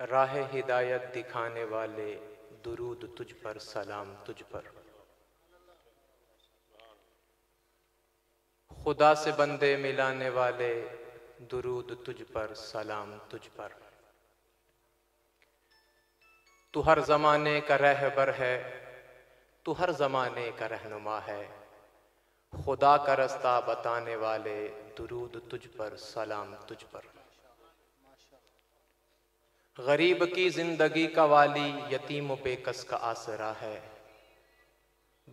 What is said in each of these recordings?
राह हिदायत दिखाने वाले दुरूद तुझ पर, सलाम तुझ पर। खुदा से बंदे मिलाने वाले दुरूद तुझ पर, सलाम तुझ पर। तू हर ज़माने का रहबर है, तू हर ज़माने का रहनुमा है। खुदा का रास्ता बताने वाले दुरूद तुझ पर, सलाम तुझ पर। गरीब की जिंदगी का वाली, यतीम बेकस का आसरा है।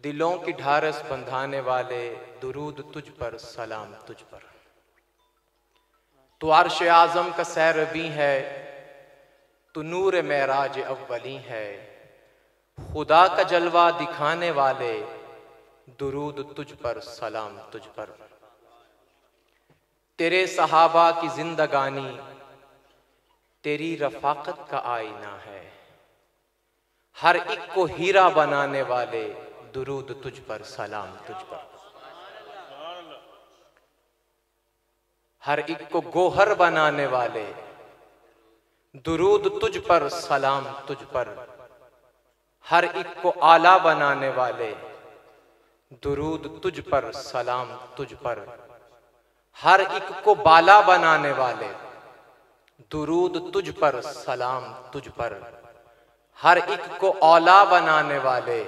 दिलों की ढारस बंधाने वाले दुरूद तुझ पर, सलाम तुझ पर। तू अर्श आज़म का सैरबी है, तू नूर मेराज अव्वली है। खुदा का जलवा दिखाने वाले दुरूद तुझ पर, सलाम तुझ पर। तेरे सहाबा की जिंदगानी तेरी रफाकत का आईना है। हर एक को हीरा बनाने वाले दुरूद तुझ पर, सलाम तुझ पर। हर एक को गोहर बनाने वाले दुरूद तुझ पर, सलाम तुझ पर। हर एक को आला बनाने वाले दुरूद तुझ पर, सलाम तुझ पर। हर एक को बाला बनाने वाले दुरूद तुझ पर, सलाम तुझ पर। हर एक को औला बनाने वाले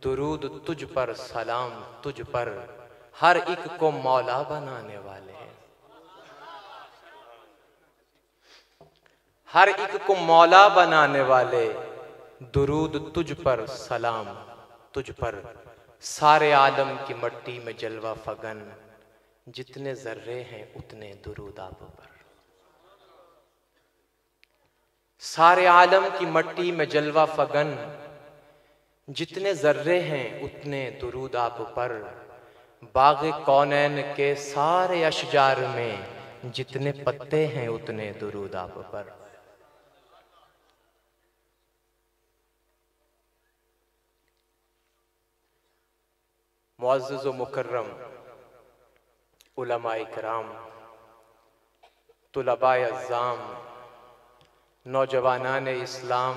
दुरूद तुझ पर, सलाम तुझ पर। हर एक को मौला बनाने वाले, हर एक को मौला बनाने वाले दुरूद तुझ पर, सलाम तुझ पर। सारे आलम की मट्टी में जलवा फगन, जितने जर्रे हैं उतने दुरूद आप पर। सारे आलम की मट्टी में जलवा फगन, जितने जर्रे हैं उतने दुरूद आप पर। बाग़े कौनैन के सारे अशजार में जितने पत्ते हैं उतने दुरूद आप पर। मुअज़्ज़ज़ व मुकर्रम उलमाए किराम, तुलबाए अज़्ज़ाम, नौजवानान इस्लाम,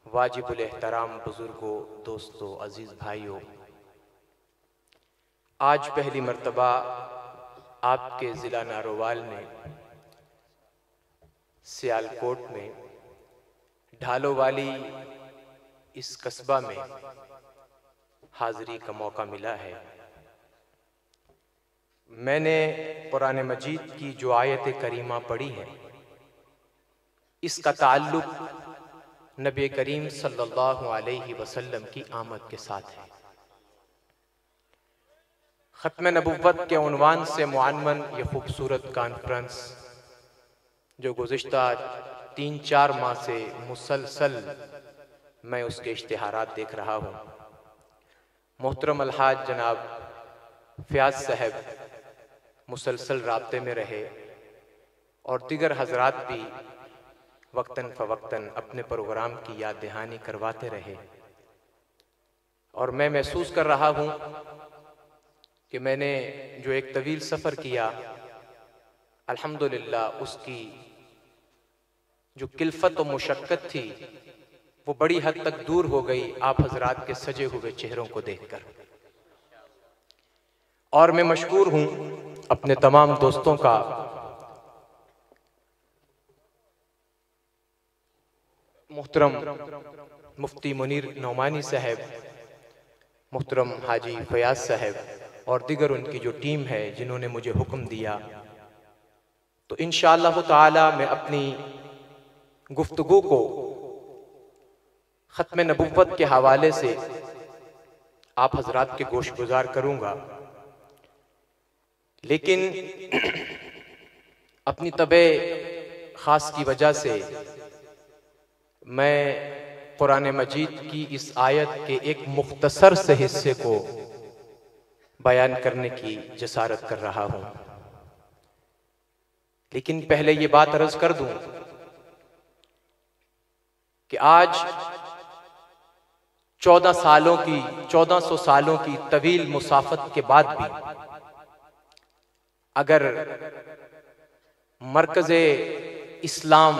वाजिबुल एहतराम बुजुर्गों, दोस्तों, अजीज भाइयों, आज पहली मर्तबा आपके ज़िला नारोवाल में, सियालकोट में, ढालो वाली इस कस्बा में हाज़िरी का मौका मिला है। मैंने कुरान मजीद की जो आयत करीमा पढ़ी है, इसका ताल्लुक नबी करीम सल्लल्लाहु अलैहि वसल्लम की आमद के साथ है। ख़त्म नबुव्वत के उन्वान से मुअन्वन ये खूबसूरत कॉन्फ्रेंस जो गुज़िश्ता 3-4 माह से मुसलसल मैं उसके इश्तिहारात देख रहा हूँ। मोहतरम अलहाज जनाब फ़याज़ साहब मुसलसल राब्ते में रहे और दीगर हजरात भी वक्तन फ़वक्तन अपने प्रोग्राम की याद दहानी करवाते रहे। और मैं महसूस कर रहा हूँ कि मैंने जो एक तवील सफ़र किया, अल्हम्दुलिल्लाह उसकी जो किल्फत और मुशक्क़त थी वो बड़ी हद तक दूर हो गई आप हजरात के सजे हुए चेहरों को देखकर। और मैं मशकूर हूँ अपने तमाम दोस्तों का, मुहतरम मुफ्ती मुनीर नौमानी साहब, मुहतरम हाजी फ़याज़ साहब और दीगर उनकी जो टीम है जिन्होंने मुझे हुक्म दिया। तो इंशाअल्लाह ताला मैं अपनी गुफ्तगू को ख़त्म नबुव्वत के हवाले से आप हजरात के गोश गुजार करूँगा, लेकिन अपनी तबे ख़ास की वजह से मैं कुरान मजीद की इस आयत के एक मुख्तसर से हिस्से को बयान करने की जसारत कर रहा हूँ। लेकिन पहले ये बात अर्ज़ कर दूँ कि आज 1400 सालों की तवील मुसाफत के बाद भी अगर मरकज़े इस्लाम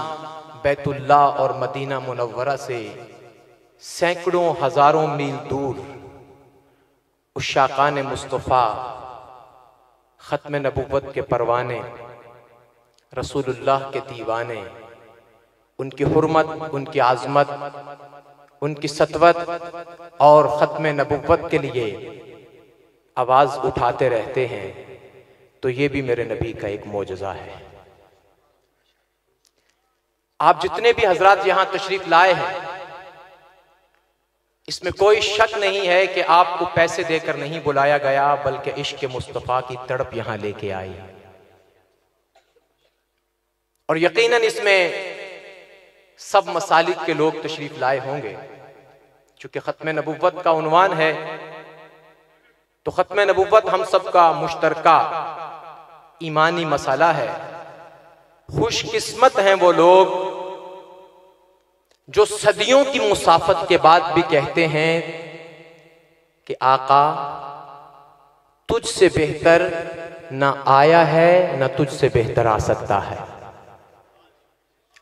बैतुल्लाह और मदीना मुनव्वरा से सैकड़ों हजारों मील दूर उश्शाकान मुस्तफ़ा, ख़त्म नबुव्वत के परवाने, रसूलुल्लाह के दीवाने, उनकी हुर्मत, उनकी आज़मत, उनकी सतवत और ख़त्म नबुव्वत के लिए आवाज़ उठाते रहते हैं, तो ये भी मेरे नबी का एक मोजज़ा है। आप जितने भी हजरात यहाँ तशरीफ लाए हैं, इसमें कोई शक नहीं है कि आपको पैसे देकर नहीं बुलाया गया, बल्कि इश्क मुस्तफ़ा की तड़प यहाँ लेके आई। और यकीनन इसमें सब मसालिक के लोग तशरीफ लाए होंगे। चूंकि ख़त्म नबुव्वत का उन्वान है, तो ख़त्म नबुव्वत हम सबका मुश्तरका ईमानी मसाला है। खुशकिस्मत हैं वो लोग जो सदियों की मुसाफत के बाद भी कहते हैं कि आका तुझसे बेहतर ना आया है, ना तुझसे बेहतर आ सकता है।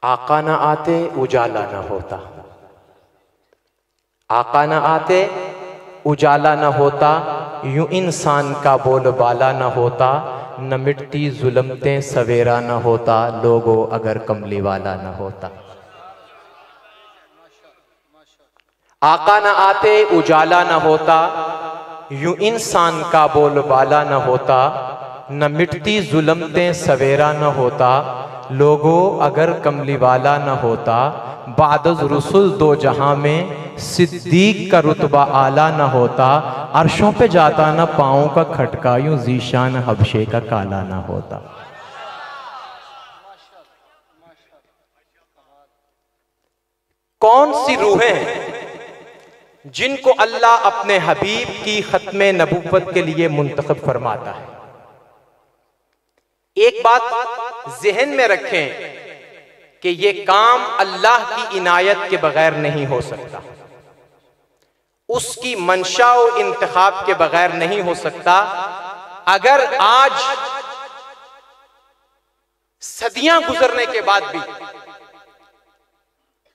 आका ना आते उजाला ना होता, आका ना आते उजाला ना होता, यूं इंसान का बोलबाला ना होता, न मिटती जुल्मतें सवेरा न होता, लोगों अगर कमली वाला न होता। आका न आते उजाला न होता, यूं इंसान का बोलबाला न होता, न मिटती जुल्मतें सवेरा न होता, लोगों अगर कमली वाला न होता। बादज़ रुसुल दो जहां में सिद्दीक का रुतबा आला न होता, अर्शों पे जाता न पाँव का खटका, यूं ज़ीशान हबशे का काला न होता। कौन सी रूहें जिनको अल्लाह अपने हबीब की ख़त्म नबुव्वत के लिए मुंतखब फरमाता है। एक बात ज़हन में रखें कि ये काम अल्लाह की इनायत के बगैर नहीं हो सकता, उसकी मंशा और इंतखाब के बगैर नहीं हो सकता। अगर आज सदियां गुजरने के बाद भी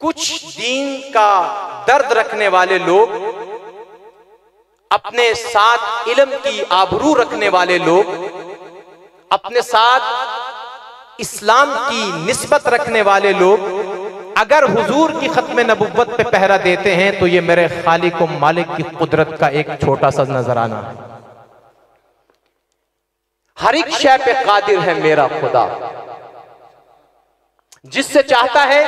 कुछ दीन का दर्द रखने वाले लोग, अपने साथ इल्म की आबरू रखने वाले लोग, अपने साथ इस्लाम की निस्बत रखने वाले लोग अगर हुजूर की खत्म नबुव्वत पे पहरा देते हैं तो ये मेरे खालिक व मालिक की कुदरत का एक छोटा सा नजराना है। हर एक शय पे कादिर है मेरा खुदा, जिससे चाहता है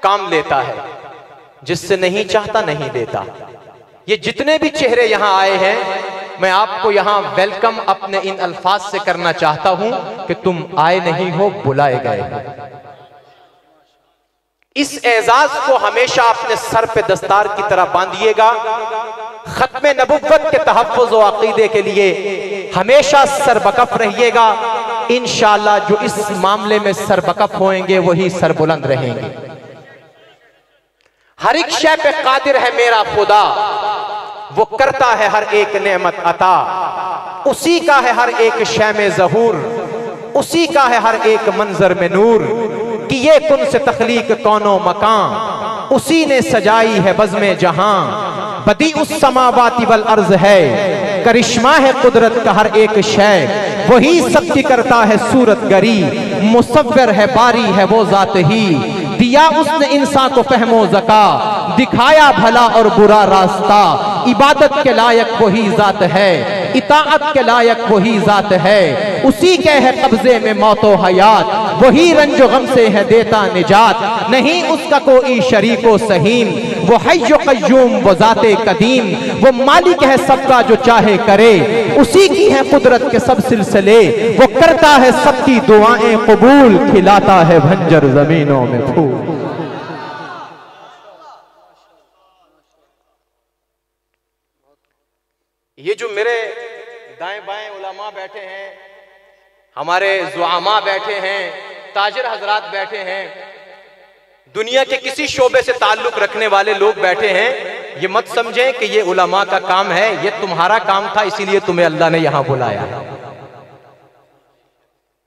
काम लेता है, जिससे नहीं चाहता नहीं देता। ये जितने भी चेहरे यहां आए हैं, मैं आपको यहां वेलकम अपने इन अल्फाज से करना चाहता हूं कि तुम आए नहीं हो, बुलाए गए हो। इस एजाज को हमेशा अपने सर पे दस्तार की तरह बांधिएगा। खत्म नबुव्वत के तहफ़्फ़ुज़ व अक़ीदे के लिए हमेशा सरबकफ रहिएगा। इंशाअल्लाह जो इस मामले में सरबकफ होंगे वही सरबुलंद रहेंगे। हर एक शय पे कादिर है मेरा खुदा, वो करता है हर एक नेमत अता। उसी का है हर एक शय में ज़हूर, उसी का है हर एक मंजर में नूर। कि ये कुन से तख्लीक कौनो मकान, उसी ने सजाई है बज़्मे जहां। बदी उस समावाति वल अर्ज है, करिश्मा है कुदरत का हर एक शय। वही सबकी करता है सूरत गरी, मुसव्विर है बारी है वो जात ही। दिया उसने इंसान को फहमो ज़का, दिखाया भला और बुरा रास्ता। इबादत के लायक वही जात है, इताअत के लायक वही जात है। उसी के है कब्जे में मौतो हयात, वही रंजो गम से है देता निजात। नहीं उसका कोई शरीको सहीम, वो हय्यो क़य्यूम वो ज़ाते कदीम। वो मालिक है सबका जो चाहे करे, उसी की है कुदरत के सब सिलसिले। वो करता है सबकी दुआएं कबूल, खिलाता है भंजर जमीनों में फूल। ये जो मेरे दाएं बाएं उलमा बैठे हैं, हमारे ज़ुआमा बैठे हैं, ताजिर हजरात बैठे हैं, दुनिया के किसी शोबे से ताल्लुक रखने वाले लोग बैठे हैं, ये मत समझें कि ये उलमा का काम है, ये तुम्हारा काम था, इसीलिए तुम्हें अल्लाह ने यहां बुलाया।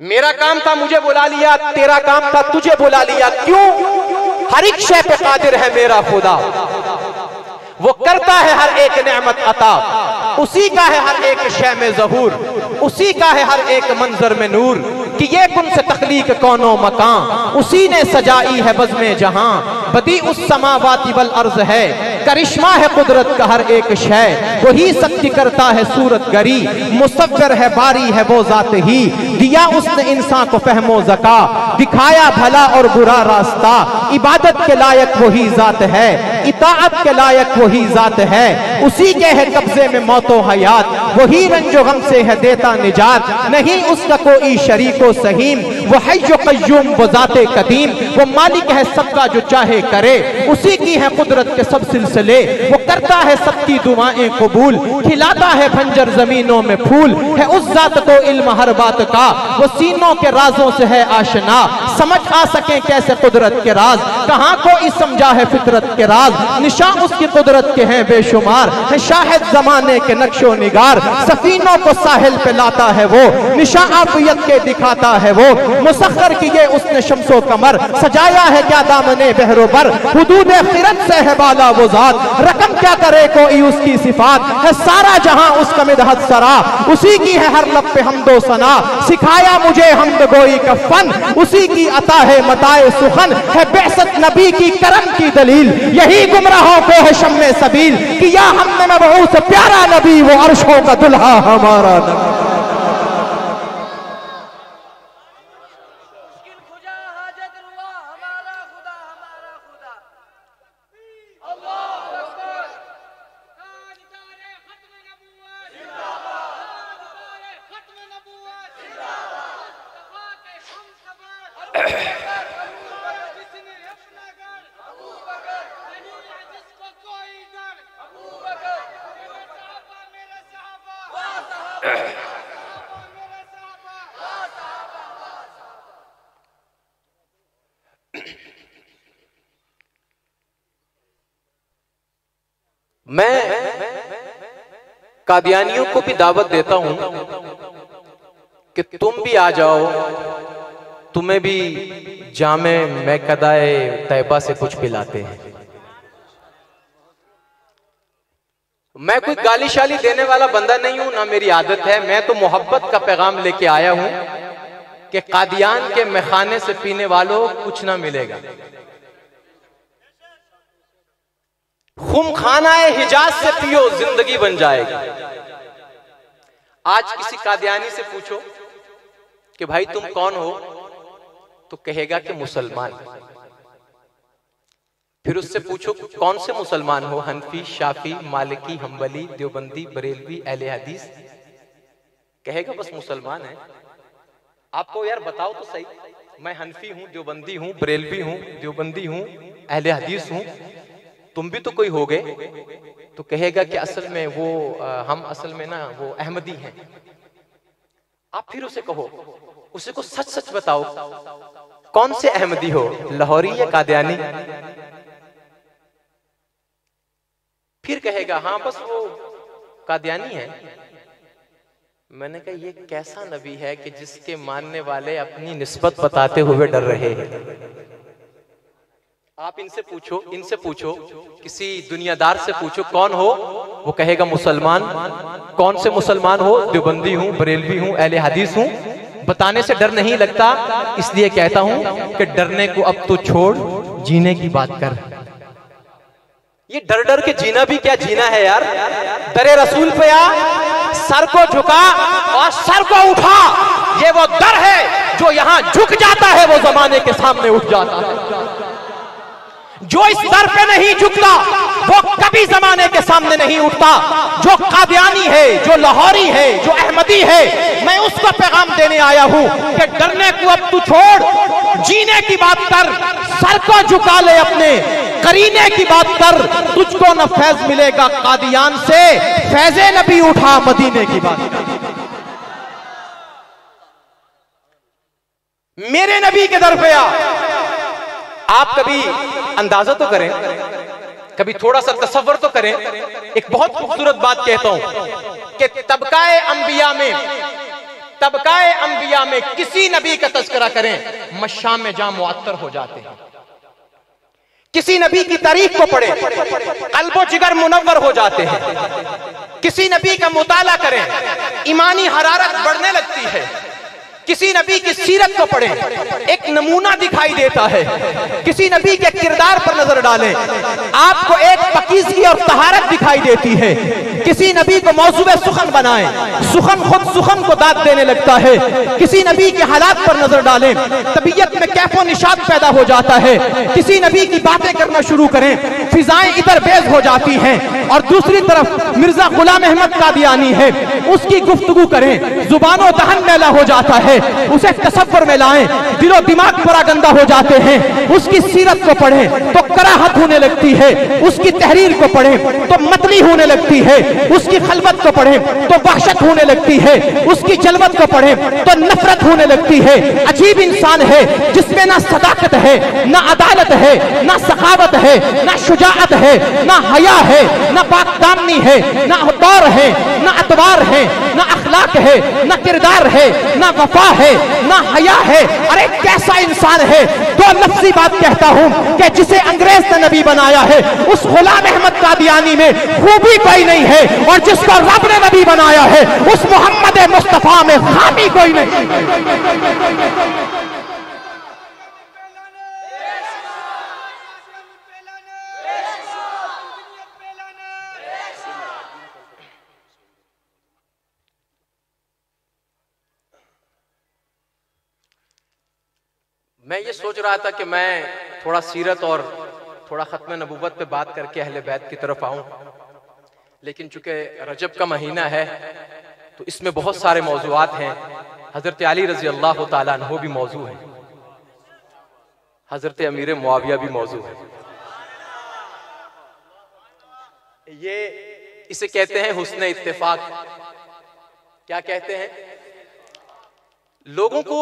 मेरा काम था, मुझे बुला लिया, तेरा काम था, तुझे बुला लिया। क्यों? हर एक शय पे कादिर है मेरा खुदा, वो करता है हर एक नेमत अता। उसी का है हर एक शय में ज़हूर, उसी का है हर एक मंजर में नूर। कि ये कुन से तख्लीक कौनो मकान, उसी ने सजाई है बज़्मे जहां। बदी उस समावाति वल अर्ज है, करिश्मा है कुदरत का हर एक शय। वही सबकी करता है सूरत गरी, मुसव्विर है बारी है वो जात ही। दिया उसने इंसान को फहमो ज़का, दिखाया भला और बुरा रास्ता। इबादत के लायक वही जात है, इताअत के लायक वही जात है। उसी के है कब्जे में मौतो हयात, वही रंजो गम से है देता निजात। नहीं उसका कोई शरीको सहीम, वो हय्यो क़य्यूम वो ज़ाते कदीम। वो मालिक है सबका जो चाहे करे, उसी की है कुदरत के सब सिलसिले। वो करता है सबकी दुआएं कबूल, खिलाता है भंजर जमीनों में फूल। है उस जात को इल्म हर बात का, वो सीनों के राजों से है आशना। समझ आ सके कैसे कुदरत के राज, कहाँ कोई समझा है फितरत के राज। निशा उसकी कुदरत के हैं बेशुमार, है शाहिद जमाने के नक्शो निगार। सफीनों को साहिल पे लाता है वो, निशा आफियत के दिखाता है वो। मुसख्खर किए उसने शम्सो कमर, सजाया है क्या दामने बहरोबर। हुदूद खिरत से है बाला वो जात, रकम क्या करे कोई उसकी सिफात। है सारा जहां उसका मिदहत सरा, उसी की है हर लब पे हमदो सना। सिखाया मुझे हमद गोई का फन, उसी की अता है मताए सुखन। है बेअसत नबी की करम की दलील, यही गुमराहों को है शम्मे सबील। कि या हमने मबऊस प्यारा नबी, वो अर्शों का दुल्हा हमारा नबी। मैं कादियानियों को भी दावत देता हूं कि तुम भी आ जाओ, तुम्हें भी जामे मैं कदाए तैबा से कुछ पिलाते हैं। मैं कोई गाली शाली देने वाला बंदा नहीं हूं, ना मेरी आदत है। मैं तो मोहब्बत का पैगाम लेके आया हूं कि कादियान के मैखाने से पीने वालों कुछ ना मिलेगा। खुम खाना है हिजाज से पियो, जिंदगी बन जाएगी। आज किसी कादियानी से पूछो कि भाई तुम कौन हो, तो कहेगा कि मुसलमान। फिर उससे पूछो कौन से मुसलमान हो, हनफी, शाफी, मालिकी, हम्बली, देवबंदी, बरेलवी, अहले हदीस? कहेगा बस मुसलमान है। आपको यार बताओ तो सही, मैं हनफी हूं, देवबंदी हूं, बरेलवी हूं, देवबंदी हूं, अहले हदीस हूं, तुम भी तो कोई हो गए। तो कहेगा कि असल में वो हम असल में ना वो अहमदी हैं। आप फिर उसे कहो, उसे को सच सच बताओ कौन से अहमदी हो, लाहौरी या कादियानी? फिर कहेगा हाँ बस वो कादियानी है। मैंने कहा ये कैसा नबी है कि जिसके मानने वाले अपनी निस्बत बताते हुए डर रहे हैं। आप इनसे पूछो, किसी दुनियादार से पूछो कौन हो, वो कहेगा मुसलमान। कौन से मुसलमान हो? देवबंदी हूं, बरेलवी हूं, अहले हदीस हूं। बताने से डर नहीं लगता, इसलिए कहता हूं कि डरने को अब तो छोड़, जीने की बात कर। ये डर डर के जीना भी क्या जीना है यार। दरे रसूल पे आ, सर को झुका और सर को उठा। ये वो दर है जो यहां झुक जाता है, वो जमाने के सामने उठ जाता है। जो इस दर पे नहीं झुकता वो कभी जमाने के सामने नहीं उठता। जो कादियानी है, जो लाहौरी है, जो अहमदी है, मैं उसको पैगाम देने आया हूं कि डरने को अब तू छोड़, जीने की बात कर, सर को झुका ले, अपने करीने की बात कर। तुझको न फैज मिलेगा कादियान से, फैज़े नबी उठा मदीने की बात कर। मेरे नबी के दर पे आ। आप कभी अंदाजा तो करें, कभी थोड़ा सा तसव्वुर तो करें। एक बहुत खूबसूरत बात कहता हूं कि तबकाए अंबिया में किसी नबी का तज़किरा करें, मशाम में जहां मुअत्तर हो जाते हैं। किसी नबी की तारीफ को पढ़े, कल्बो जिगर मुनव्वर हो जाते हैं। किसी नबी का मुताला करें, ईमानी हरारत बढ़ने लगती है। किसी नबी की सीरत को पढ़ें, एक नमूना दिखाई देता है। किसी नबी के किरदार पर नजर डालें, आपको एक पकीज़गी और तहारत दिखाई देती है। किसी नबी को मौजूए सुखन बनाएं, सुखन खुद सुखन को दाद देने लगता है। किसी नबी के हालात पर नजर डालें, तबीयत में कैफो निशात पैदा हो जाता है। किसी नबी की बातें करना शुरू करें, फिजाएं इधर बेज हो जाती हैं। और दूसरी तरफ मिर्जा गुलाम अहमद कादियानी है, उसकी गुफ्तगू करें, जुबानो दहन मैला हो जाता है। उसे तसव्वुर में लाएं, दिलो दिमाग पूरा गंदा हो जाते हैं। उसकी सीरत को पढ़ें तो कराहत होने लगती है, उसकी तहरीर को पढ़ें तो मतली होने लगती है, उसकी खलबत को पढ़ें तो वहशत होने लगती है, उसकी जलवत को पढ़ें तो नफरत होने लगती है। अजीब इंसान है जिसमें ना सदाकत है, ना अदालत है, ना सखावत है, ना शुजाअत है, ना हया है, ना पाकदामनी है, ना दौर है, ना अतवार है, ना अखलाक है, ना किरदार है, ना वफा है, ना हया है। अरे कैसा इंसान है। तो लफ्जी बात कहता हूं कि जिसे अंग्रेज ने नबी बनाया है, उस गुलाम अहमद कादियानी में खूबी कोई नहीं है, और जिसको रब ने नबी बनाया है, उस मोहम्मद मुस्तफा में खामी कोई नहीं। मैं ये सोच रहा था कि मैं थोड़ा सीरत और थोड़ा खत्म नबूवत पे बात करके अहले बैत की तरफ आऊं, लेकिन चूंकि रजब का महीना है तो इसमें बहुत सारे मौजूआत हैं। हजरत अली रजी अल्लाह ताला अन्हु भी मौजू है, हजरत अमीर मुआविया भी मौजू है। ये इसे कहते हैं हुस्न इत्तेफाक। क्या कहते हैं? लोगों को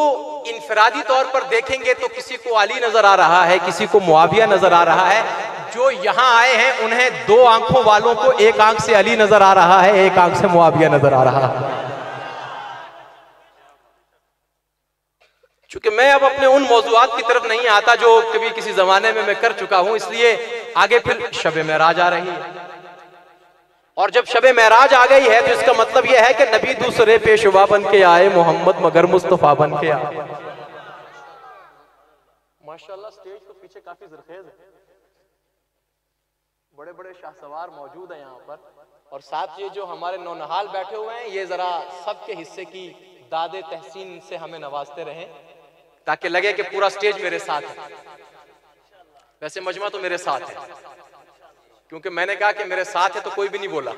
इनफरादी तौर पर देखेंगे तो किसी को अली नजर आ रहा है, किसी को मुआविया नजर आ रहा है। जो यहां आए हैं उन्हें दो आंखों वालों को एक आंख से अली नजर आ रहा है, एक आंख से मुआविया नजर आ रहा है। चूंकि मैं अब अपने उन मौजूआत की तरफ नहीं आता जो कभी किसी जमाने में मैं कर चुका हूं, इसलिए आगे फिर शब मेराज आ रही है। और जब शब मेराज आ गई है तो इसका मतलब यह है कि नबी दूसरे पेशवा बन के आए, मोहम्मद मगर मुस्तफा बन के आए। माशाल्लाह स्टेज तो पीछे काफी जरखेज है, बड़े बड़े शाहसवार मौजूद हैं यहाँ पर। और साथ ये जो हमारे नौनहाल बैठे हुए हैं, ये जरा सबके हिस्से की दादे तहसीन से हमें नवाजते रहें, ताकि लगे कि पूरा स्टेज मेरे साथ है। वैसे मजमा तो मेरे साथ है, क्योंकि मैंने कहा कि मेरे साथ है तो कोई भी नहीं बोला।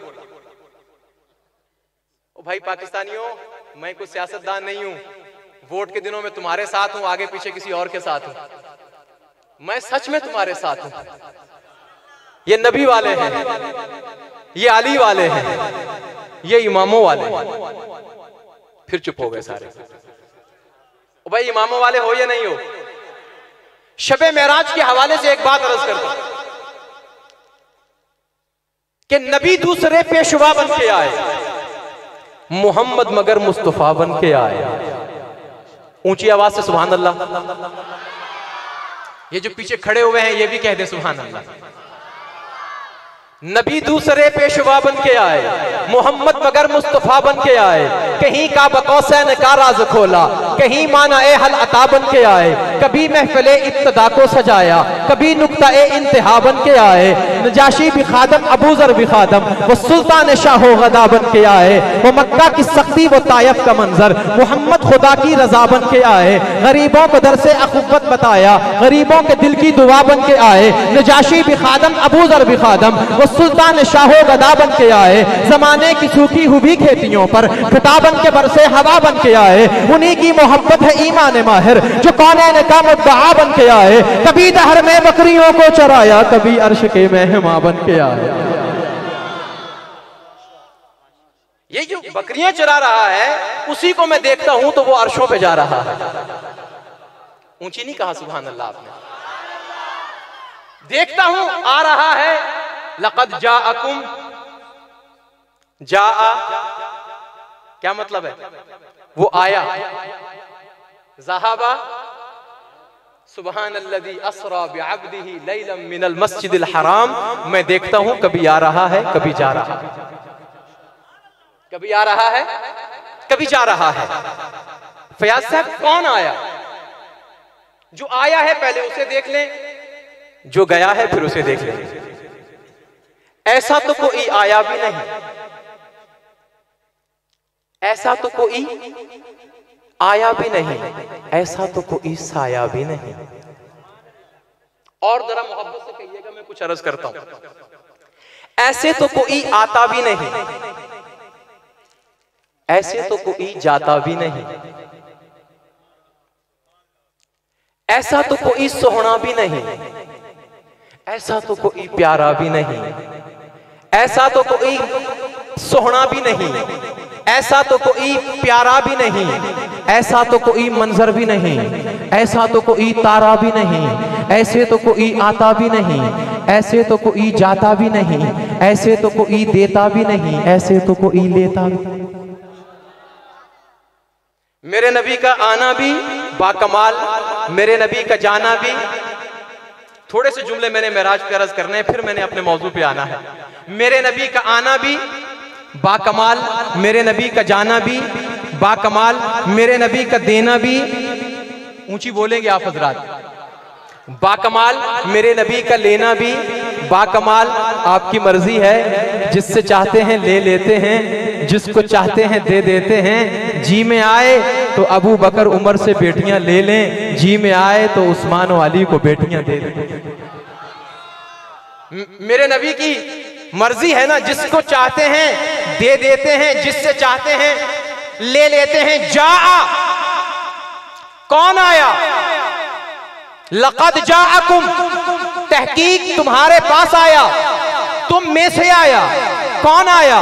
ओ भाई पाकिस्तानियों, मैं कोई सियासतदान नहीं हूं, वोट के दिनों में तुम्हारे साथ हूं, आगे पीछे किसी और के साथ हूं। मैं सच में तुम्हारे साथ हूं। ये नबी वाले हैं, ये अली वाले हैं, ये इमामों वाले हैं। फिर चुप हो गए सारे। ओ भाई इमामों वाले हो या नहीं हो? शबे मेराज के हवाले से एक बात अर्ज करता हूं कि नबी दूसरे पेशवा बन के आए, मोहम्मद मगर मुस्तफा बन के आए। ऊंची आवाज से सुभान अल्लाह। ये जो पीछे खड़े हुए हैं ये भी कह दे सुभान अल्लाह। नबी दूसरे पेशवा बन के आए, मोहम्मद मगर मुस्तफा बन के आए। कहीं का बकौसैन का राज खोला, कहीं माना ए हल अता बन के आए। कभी महफिले इब्तिदा को सजाया, कभी नुक्ता ए इंतहा बन के आए। नजाशी भी खादम, अबू जर भी खादम, वो सुल्तान शाहो गदा बन के आए। वो मक्का की सख्ती, वो तायफ का मंजर, मोहम्मद खुदा की रजा बन के आए। गरीबों को दर से अखुवत बताया, गरीबों के दिल की दुआ बन के आए। नजाशी भी खादम, अबू जर भी खादम, वो सुल्तान शाहो गदा बन के आए। जमाने की सूखी हुई खेतियों पर खिताबन के बरसे हवा बन के आए। उन्हीं की मोहब्बत है ईमान माहिर, जो कौनैन का मुद्दा बन के आए। कभी दहर में बकरियों को चराया, कभी अर्श के मेहमा बन के आए। ये जो बकरियां चरा रहा है उसी को मैं देखता हूं तो वो अर्शों पे जा रहा है। ऊंची नहीं कहा सुभान अल्लाह आपने? देखता हूं आ रहा है। लक़द जाअकुम, जाआ क्या मतलब है? वो आया। ज़हाबा, सुबहान अल्लज़ी अस्रा बिअब्दिही लैलन मिनल मस्जिदिल हराम। मैं देखता हूं कभी आ रहा है, कभी जा रहा है, कभी आ रहा है, कभी जा रहा है। फयाज साहब कौन आया? जो आया है पहले उसे देख लें, जो गया है फिर उसे देख लें। ऐसा तो कोई आया भी नहीं, ऐसा तो कोई आया भी नहीं, ऐसा तो कोई साया भी नहीं। और जरा मोहब्बत से कहिएगा, मैं कुछ अर्ज करता हूं। ऐसे तो कोई आता भी नहीं, ऐसे तो कोई जाता भी नहीं, ऐसा तो कोई सोहना भी नहीं, ऐसा तो कोई प्यारा भी नहीं, ऐसा तो कोई सोहना भी नहीं, ऐसा तो कोई प्यारा भी नहीं, ऐसा तो कोई मंजर भी नहीं, ऐसा तो कोई तारा भी नहीं, ऐसे तो कोई आता भी नहीं, ऐसे तो कोई जाता भी नहीं, ऐसे तो कोई देता भी नहीं, ऐसे तो कोई लेता भी। मेरे नबी का आना भी बाकमाल, मेरे नबी का जाना भी। थोड़े से जुमले मैंने मेराज पे अर्ज करने हैं, फिर मैंने अपने मौजू पे आना है। मेरे नबी का आना भी बाकमाल, मेरे नबी का जाना भी बाकमाल, मेरे नबी का देना भी, ऊंची बोलेंगे आप हजरात, बाकमाल। मेरे नबी का लेना भी बाकमाल। आपकी मर्जी है, जिससे चाहते हैं ले लेते हैं, जिसको चाहते हैं दे देते हैं। जी में आए तो अबू बकर उमर से बेटियां ले लें, जी में आए तो उस्मान वाली को बेटियां दे दें। मेरे नबी की मर्जी है ना, जिसको चाहते हैं दे देते हैं, जिससे चाहते हैं ले लेते हैं। जाआ, कौन आया? लक़द जाअकुम, तहकीक तुम्हारे पास आया, तुम में से आया। कौन आया?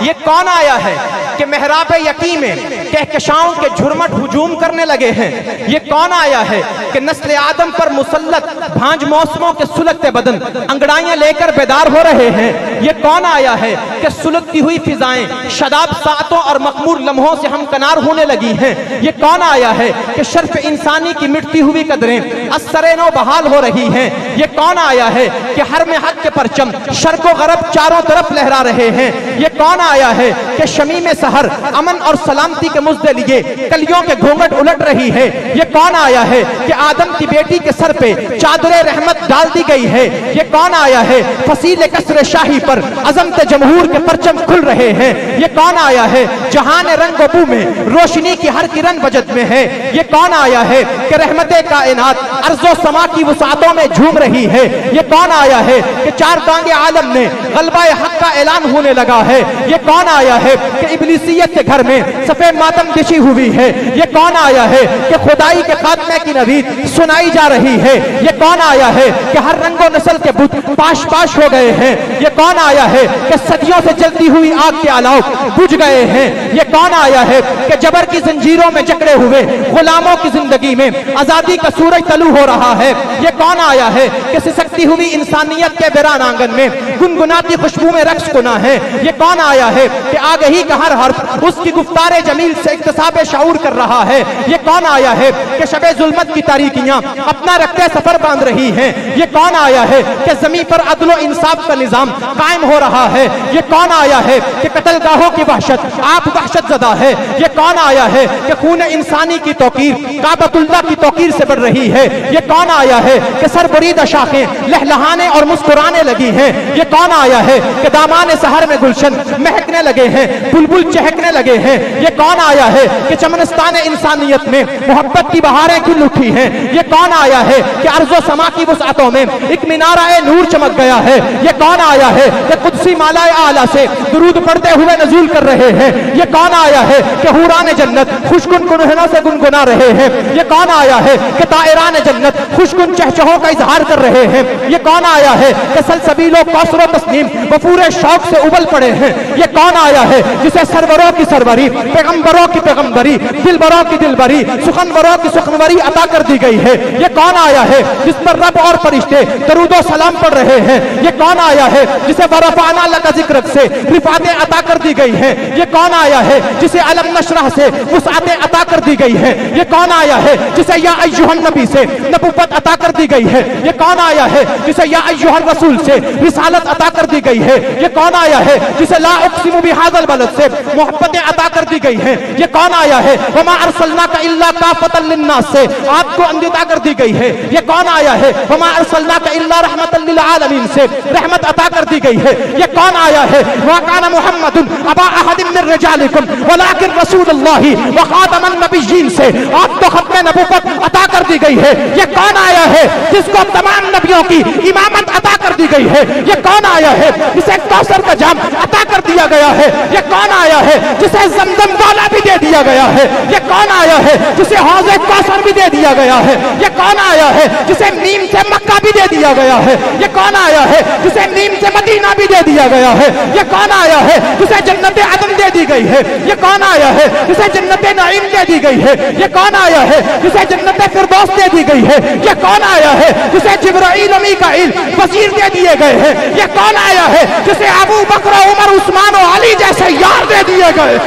ये कौन आया है? कि मेहराब यकी में कहकशाओं के झुरमट हुजूम करने लगे हैं। ये कौन आया है कि नस्ल आदम पर मुसल्लत भांज मौसमों के सुलगते बदन अंगड़ाइयां लेकर बेदार हो रहे हैं। ये कौन आया है कि सुलगती हुई फिजाएं शदाब सातों और मखमूर लम्हों से हम कनार होने लगी हैं। ये कौन आया है कि शर्फ इंसानी की मिटती हुई कदरें असरेनो बहाल हो रही हैं। ये कौन आया है कि हर में हक के परचम शर्को गरब चारों तरफ लहरा रहे हैं। ये कौन आया है कि शमी में सहर अमन और सलामती के मुझदे लिए कलियों के घूंघट उलट रही है। ये कौन आया है कि आदम की बेटी के सर पे चादरे रहमत डाल दी गई है। ये कौन आया है फसील कसर शाही पर अजमत जमहूर के परचम खुल रहे हैं। ये कौन आया है जहान रंग बू में रोशनी की हर किरण बजट में है। ये कौन आया है कि रहमते कायनात अर्जो समा की वसातों में झूम रही है। ये कौन आया है कि चार दांगे आलम में गलबाए हक का ऐलान होने लगा है। ये कौन आया है कि इब्लिसियत के घर में सफेद मातम बिछी हुई है। ये कौन आया है कि खुदाई के खात्मे की नवीद सुनाई जा रही है। ये कौन आया है कि हर रंगो नस्ल के बुत पाश पाश हो गए हैं। ये कौन आया है कि सदियों से जलती हुई आग के अलाव बुझ गए हैं। ये कौन आया है कि जबर की जंजीरों में जकड़े हुए गुलामों की जिंदगी में आजादी का सूरज तलू हो रहा है। ये कौन आया है कि सिसकती हुई इंसानियत के वीरान आंगन में गुनगुनाती खुशबू में रक्स गुना है। ये कौन आया है कि आगही का हर हर्फ उसकी गुफ्तारे जमील से इक्तसाब शऊर कर रहा है। ये कौन आया है कि शबे जुल्मत की तारीकियां अपना रखते सफर बांध रही हैं। ये कौन आया है कि जमीन पर अदलो इंसाफ का निजाम कायम हो रहा है। ये कौन आया है कि कत्लगाहों की वहशत आप वहशत ज़दा है। ये कौन आया है कि खून इंसानी की तौकीर काबतुल्लाह की तौकीर से बढ़ रही है। ये कौन आया है कि सरबरीदा शाखें लहलहाने और मुस्कुराने लगी हैं। ये कौन आया है कि दामाने सहर में गुलशन महकने लगे हैं, बुलबुल चहकने लगे हैं। ये कौन आया है कि चमनस्तान इंसानियत में मोहब्बत की बहारें खिल उठी हैं। ये कौन आया है कि अर्ज़ो समा की वुसअतों में एक मीनारा नूर चमक गया है। ये कौन आया है कि कुदसी मालाए आला से दुरूद पढ़ते हुए नज़ूल कर रहे हैं। ये कौन आया है कि हूरान जन्नत खुशकुन कुनहनों से गुनगुना रहे हैं। ये कौन आया है कि तायरान जन्नत खुशकुन चहचहों का इजहार कर रहे हैं। ये कौन आया है कि सलसबीलों कौसरो तस्नीम वफूरे शौक से उबल पड़े हैं। ये कौन आया है जिसे सरवरों की सरवरी पैगंबरों की पैगंबरी दिलबरों की दिलबरी सुखनवरों की सुखनवरी अता कर दी गई है। ये कौन आया है जिस पर रब और फरिश्ते दरूदो सलाम पढ़ रहे हैं। ये कौन आया है जिसे वरफाना लका जिक्र से रिफातें अता कर दी गई है। ये कौन आया है जिसे अलम नशरह से वुसअतें अता कर दी गई है। ये कौन आया है जिसे या अय्युहन नबी से नबुव्वत अता कर दी गई है। ये कौन आया है जिसे या अय्युहल रसूल से रिसालत अता कर दी गई है। ये कौन आया है जिसे ला उक़सिमु बिहाज़ल बलद से मोहब्बतें अता कर दी गई हैं। ये कौन आया है वमा अरसलनाका इल्ला काफ़तन लिन्नास से आपको अंदिता कर दी गई है। ये कौन आया है वमा अरसलनाका इल्ला रहमतन लिल आलमीन से रहमत अता कर दी गई है। ये कौन आया है वा काना मुहम्मदुन अबा अहदिन मिन रिजालिकुम वलाकिन रसूलुल्लाहि व खातमन नबिय्यीन से आपको खत्म नबुव्वत अता कर दी गई है। ये कौन आया है जिसको तमाम नबियों की इमामत अता कर दी गई है। ये कौन आया है जिसे कौसर का जाम अता कर दिया गया है। ये कौन आया है जिसे जमजम वाला भी दे दिया गया है। ये कौन आया है जिसे हौज़े कौसर भी दे दिया गया है। ये कौन आया है जिसे नीम से मक्का भी दे दिया गया है। ये कौन आया है जिसे नीम से मदीना भी दे दिया गया है। ये कौन आया है जिसे जन्नत अदन दे दी गई है। ये कौन आया है जिसे जन्नत नईम दे दी गई है। ये कौन आया है जिसे जन्नत फिरदौस दे दी गई है। ये कौन आया है जिसे जिब्राइल और मीकाईल वज़ीर दे दिए गए हैं। ये कौन आया है जिसे अबू बकर उमर उस्मान और अली जैसे यार दे दिए गए।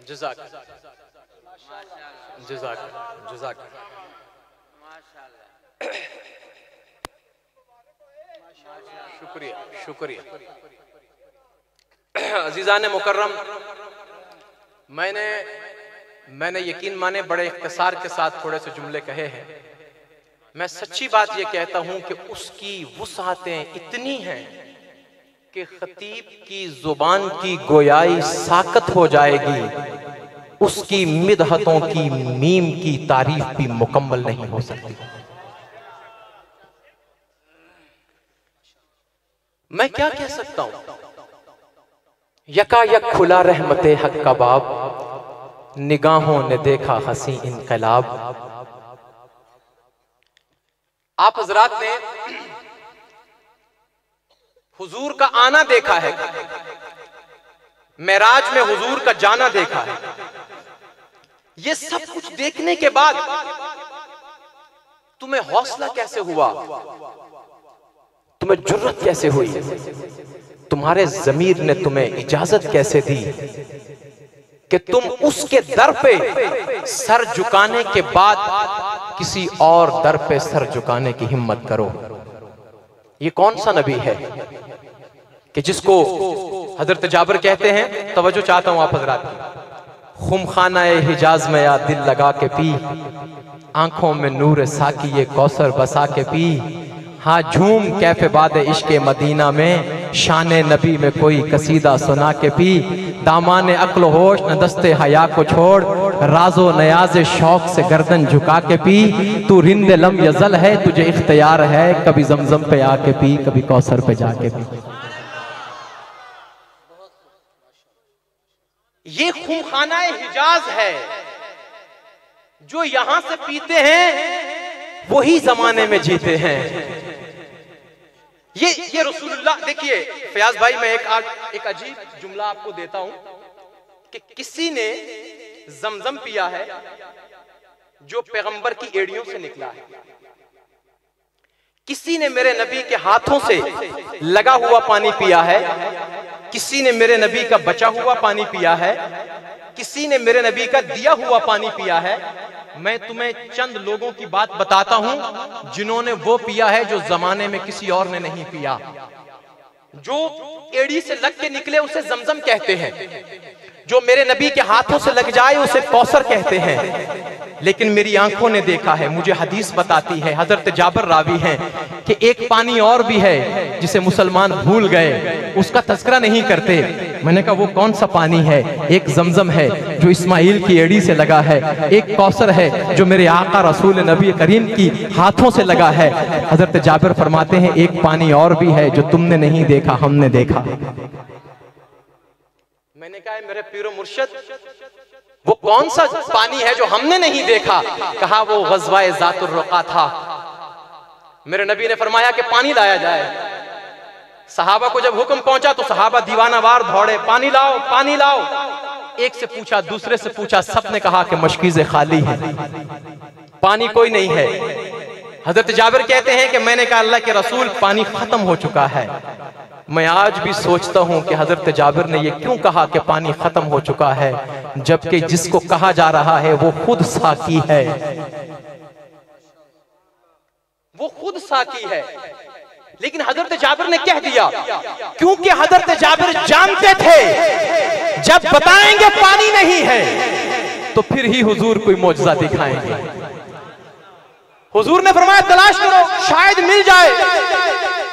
जज़ाक जज़ाक जज़ाक शुक्रिया शुक्रिया। अजीज़ान मुकर्रम, मैंने यकीन माने बड़े इख्तिसार के साथ थोड़े से जुमले कहे हैं। मैं सच्ची बात ये कहता हूं कि उसकी वुसअतें इतनी हैं कि खतीब की जुबान की गोयाई साकत हो जाएगी, उसकी मिदहतों की मीम की तारीफ भी मुकम्मल नहीं हो सकती। मैं क्या कह सकता हूं? यकायक खुला रहमते हक का बाब, निगाहों ने देखा हंसी इनकलाब। आप हजरात ने हुजूर का आना देखा है, मेराज में हुजूर का जाना देखा है। ये सब कुछ देखने के बाद तुम्हें हौसला कैसे हुआ, तुम्हें जुर्रत कैसे हुई, तुम्हारे ज़मीर ने तुम्हें इजाजत कैसे दी कि तुम उसके दर पे सर झुकाने के बाद किसी और दर पे सर झुकाने की हिम्मत करो? ये कौन सा नबी है कि जिसको हजरत जाबिर कहते हैं, तवज्जो चाहता हूं आप हजरात की, खुमखाना हिजाज में या दिल लगा के पी, आंखों में नूर साकी ये कौसर बसा के पी। हाँ झूम कैफे बाद इश्क मदीना में, शान नबी में कोई कसीदा सुना के पी। दामाने अक्ल होश न दस्ते हया को छोड़, राजो नयाज शौक से गर्दन झुका के पी। तू रिंद लम यजल है, तुझे इख्तियार है, कभी जमजम पे आके पी, कभी कौसर पे जाके पी। ये खुमखाना हिजाज है, जो यहां से पीते हैं वही जमाने में जीते हैं। ये रसूलुल्लाह। देखिए फयाज भाई, मैं एक अजीब जुमला आपको देता हूं कि किसी ने जमजम पिया है जो पैगंबर की एड़ियों से निकला है, किसी ने मेरे नबी के हाथों से लगा हुआ पानी पिया है, किसी ने मेरे नबी का बचा हुआ पानी पिया है, किसी ने मेरे नबी का दिया हुआ पानी पिया है। मैं तुम्हें चंद लोगों की बात बताता हूं जिन्होंने वो पिया है जो जमाने में किसी और ने नहीं पिया। जो एड़ी से लग के निकले उसे जमजम कहते हैं, जो मेरे नबी के हाथों से लग जाए उसे कौसर कहते हैं। लेकिन मेरी आंखों ने देखा है, मुझे हदीस बताती है, हजरत जाबिर रावी हैं कि एक पानी और भी है जिसे मुसलमान भूल गए, उसका तज़किरा नहीं करते। मैंने कहा वो कौन सा पानी है? एक जमजम है जो इस्माइल की एड़ी से लगा है, एक कौसर है जो मेरे आका रसूल नबी करीम की हाथों से लगा है। हजरत जाबिर फरमाते हैं एक पानी और भी है जो तुमने नहीं देखा, हमने देखा। मैंने कहा मेरे पीरो मुर्शिद, वो कौन सा पानी है जो हमने नहीं देखा? कहा वो गज़वाए ज़ातुर रुक़ा था। मेरे नबी ने फरमाया कि पानी लाया जाए। सहाबा को जब हुक्म पहुंचा तो सहाबा दीवानावार दौड़े, पानी लाओ पानी लाओ। एक से पूछा, दूसरे से पूछा, सबने कहा कि मशकीज़े खाली है, पानी कोई नहीं है। हजरत जाबिर कहते हैं कि मैंने कहा अल्लाह के रसूल पानी खत्म हो चुका है। मैं आज भी सोचता हूं कि हजरत जाबिर ने यह क्यों कहा कि पानी खत्म हो चुका है, जबकि जिसको कहा जा रहा है वो खुद साकी है, वो खुद साकी है। लेकिन हजरत जाबिर ने कह दिया, क्योंकि हजरत जाबिर जानते थे जब बताएंगे पानी नहीं है तो फिर ही हुजूर कोई मौजज़ा दिखाएंगे। हुजूर ने फरमाया तलाश करो, शायद मिल जाए।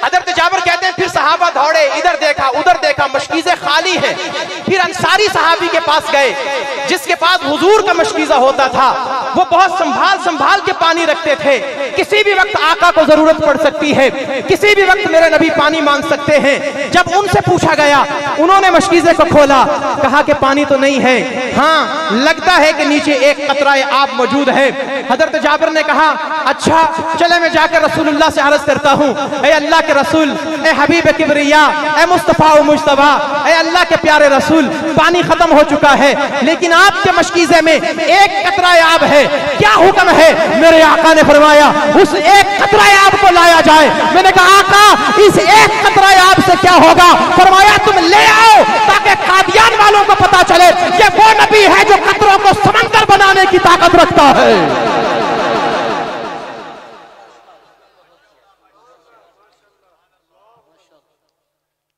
हजरत जाबिर कहते हैं फिर सहाबा दौड़े, इधर देखा उधर देखा, मशकीज़े खाली हैं। फिर अंसारी सहाबी के पास गए जिसके पास हुजूर का मशकीज़ा होता था। वो बहुत संभाल संभाल के पानी रखते थे, किसी भी वक्त आका को जरूरत पड़ सकती है, किसी भी वक्त मेरे नबी पानी मांग सकते हैं। जब उनसे पूछा गया, उन्होंने मशकीज़े को खोला, कहा कि पानी तो नहीं है, हाँ लगता है कि नीचे एक कतरा आब मौजूद है। हजरत जाबिर ने कहा अच्छा चले मैं जाकर रसूलुल्लाह से अर्ज करता हूँ, ए अल्लाह के रसूल, ए हबीब किबरिया, ए मुस्तफा व मुज्तबा, ए अल्लाह के प्यारे रसूल, पानी खत्म हो चुका है लेकिन आपके मशकीज़े में एक कतरा आब है, क्या हुक्म है? मेरे आका ने फरमाया उस एक कतरा आब को लाया जाए। मैंने कहा आका इस एक कतरा आब से क्या होगा? फरमाया तुम ले आओ ताकि कादियान वालों को पता चले कि वो नबी है जो कतरों को समंदर बनाने की ताकत रखता है।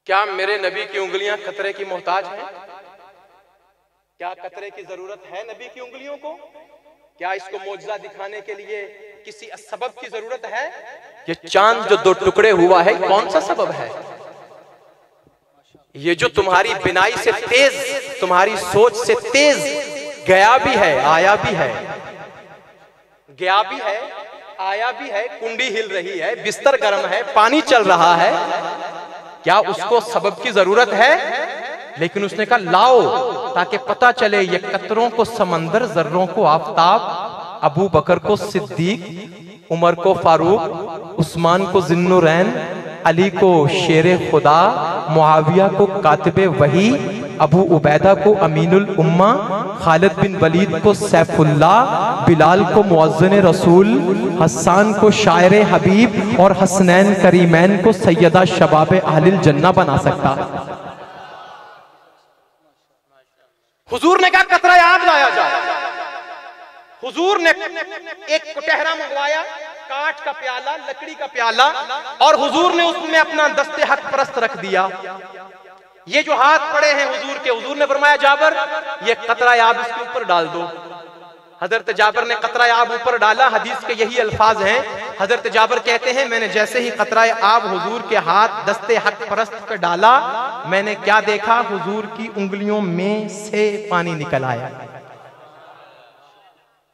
क्या मेरे नबी की उंगलियां कतरे की मोहताज हैं? क्या कतरे की जरूरत है नबी की उंगलियों को? क्या इसको मौजज़ा दिखाने के लिए किसी सबब की जरूरत है? ये चांद जो दो टुकड़े हुआ है कौन सा सबब है? ये जो तुम्हारी बिनाई से तेज, तुम्हारी सोच से तेज गया भी है, आया भी है, गया भी है, आया भी है, कुंडी हिल रही है, बिस्तर गर्म है, पानी चल रहा है, क्या उसको सबब की जरूरत है? लेकिन उसने कहा लाओ ताकि पता चले ये कतरों को समंदर, जर्रों को आफताब, अबू बकर को सिद्दीक, उमर को फारूक, उस्मान को जिन्नुरैन, अली को शेरे खुदा, मुआविया को कातिबे वही, अबू उबैदा को अमीनुल उम्मा, खालिद बिन वलीद को सैफुल्लाह, बिलाल को मुअज्जिन रसूल, हसन को शायर हबीब और हसनैन करीमैन को सैयदा शबाब अहलिल जन्ना बना सकता। हुजूर ने कहा कतरा आग लाया जाए। हुजूर ने एक कुटहरा मंगवाया, काठ का प्याला, लकड़ी का प्याला, और हुजूर ने उसमें अपना दस्ते हक परस्त रख दिया। ये जो हाथ पड़े हैं हुजूर के, हुजूर ने फरमाया जाबर ये कतरा आब इसके ऊपर डाल दो। हजरत जाबर ने कतरा आब ऊपर डाला। हदीस के यही अल्फाज हैं। हजरत जाबर कहते हैं मैंने जैसे ही कतरा आब हुजूर के हाथ दस्ते हक परस्त पे डाला, मैंने क्या देखा? हुजूर की उंगलियों में से पानी निकल आया।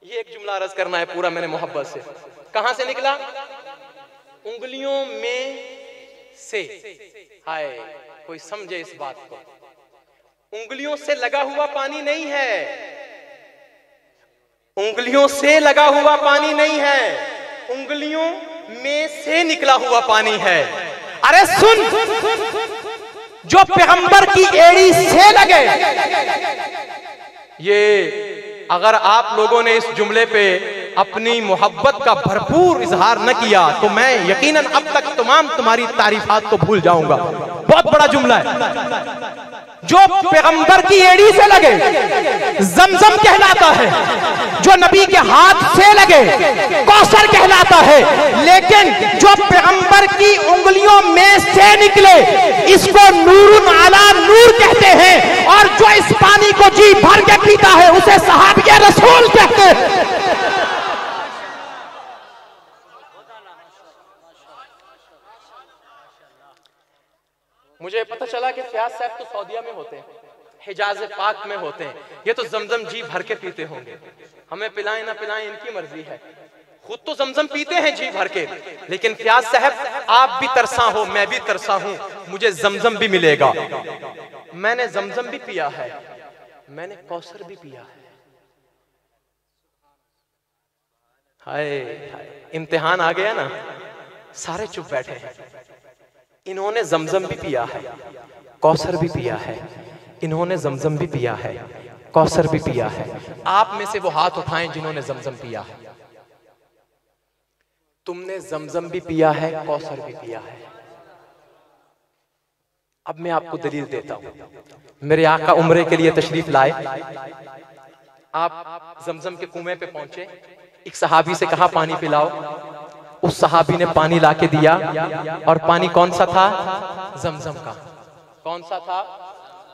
ये एक जुमला अर्ज करना है पूरा मैंने मोहब्बत से। कहां से निकला? उंगलियों में से। हाय, कोई समझे इस बात को। उंगलियों से लगा हुआ पानी नहीं है, उंगलियों से लगा हुआ पानी नहीं है, उंगलियों में से निकला हुआ पानी है। अरे सुन, जो पैगंबर की एड़ी से लगे, ये अगर आप लोगों ने इस जुमले पे अपनी मोहब्बत का भरपूर इजहार न किया तो मैं यकीनन अब तक तमाम तुम्हारी तारीफात को भूल जाऊंगा। बहुत बड़ा जुमला है। जो पैगंबर की एड़ी से लगे जमजम कहलाता है, जो नबी के हाथ से लगे कौसर कहलाता है, लेकिन जो पैगंबर की उंगलियों में से निकले इसको नूरुन अला नूर कहते हैं, और जो इस पानी को जी भर के पीता है उसे सहाबिए रसूल कहते हैं। मुझे पता चला कि फयाज साहब तो सऊदीया में होते हैं, हिजाज पाक में होते हैं, ये तो जमजम जी भर के पीते होंगे। हमें पिलाएं ना पिलाएं इनकी मर्जी है, खुद तो जमजम पीते हैं जी भर के। लेकिन फयाज साहब आप भी तरसा हो, मैं भी तरसा हूं, मुझे जमजम भी मिलेगा। मैंने जमजम भी पिया है, मैंने कौसर भी पिया है। हाय इम्तिहान आ गया ना, सारे चुप बैठे हैं। इन्होंने जमजम भी पिया है, कौसर भी पिया है, इन्होंने जमजम भी पिया है, कौसर भी पिया है। आप में से वो हाथ उठाएं जिन्होंने जमजम पिया है। तुमने जमजम भी पिया है, कौसर भी पिया है। अब मैं आपको दलील देता हूं। मेरे आका उम्रे के लिए तशरीफ लाए, आप जमजम के कुएं पे पहुंचे, एक सहाबी से कहा पानी पिलाओ। उस सहाबी ने पानी लाके दिया, और पानी कौन सा था? जमजम का। कौन सा था?